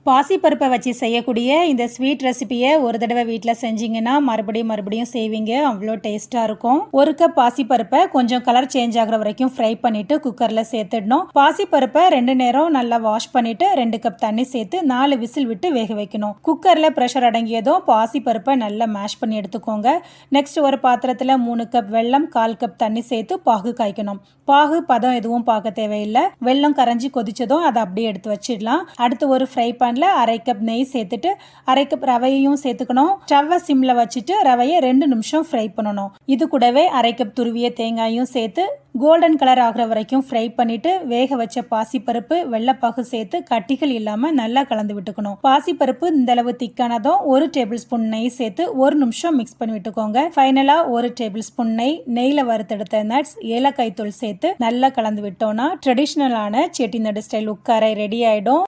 பாசிப்பருப்பை வச்சு செய்யக்கூடிய இந்த ஸ்வீட் ரெசிபியை ஒரு தடவை வீட்டில் செஞ்சீங்கன்னா மறுபடியும் செய்வீங்க. அவ்வளோ டேஸ்ட்டாக இருக்கும். ஒரு கப் பாசிப்பருப்பை கொஞ்சம் கலர் சேஞ்ச் ஆகிற வரைக்கும் ஃப்ரை பண்ணிட்டு குக்கரில் சேர்த்துடணும். பாசிப்பருப்பை 2 நேரம் நல்லா வாஷ் பண்ணிட்டு 2 கப் தண்ணி சேர்த்து 4 விசில் விட்டு வேக வைக்கணும். குக்கரில் ப்ரெஷர் அடங்கியதும் பாசிப்பருப்பை நல்லா மேஷ் பண்ணி எடுத்துக்கோங்க. நெக்ஸ்ட் ஒரு பாத்திரத்தில் 3 கப் வெல்லம் 1/4 கப் தண்ணி சேர்த்து பாகு காய்க்கணும். பாகு பதம் எதுவும் பார்க்க தேவையில்லை. வெல்லம் கரைஞ்சி கொதிச்சதும் அதை அப்படியே எடுத்து வச்சிடலாம். அடுத்து ஒரு ஃப்ரை பேன்ல 1/2 கப் நெய் சேர்த்துட்டு 1/2 கப் ரவையையும் சேர்த்துக்கணும். ஸ்டவ்வை சிம்ல வச்சுட்டு ரவையை 2 நிமிஷம் ஃப்ரை பண்ணணும். இது கூடவே 1/2 கப் துருவிய தேங்காயும் சேர்த்து கோல்டன் கலர் ஆகிற வரைக்கும் ஃப்ரை பண்ணிட்டு வேக வச்ச பாசிப்பருப்பு வெள்ளைப்பாகு சேர்த்து கட்டிகள் இல்லாம நல்லா கலந்து விட்டுக்கணும். பாசிப்பருப்பு இந்த அளவு திக்கானதும் 1 டேபிள் ஸ்பூன் நெய் சேர்த்து 1 நிமிஷம் மிக்ஸ் பண்ணி விட்டுக்கோங்க. ஃபைனலா 1 டேபிள் ஸ்பூன் நெய்ல வறுத்தெடுத்த நட்ஸ் ஏலக்காய் தூள் சேர்த்து நல்லா கலந்து விட்டோம்னா ட்ரெடிஷ்னலான செட்டிநாடு ஸ்டைல் உட்காரை ரெடி ஆயிடும்.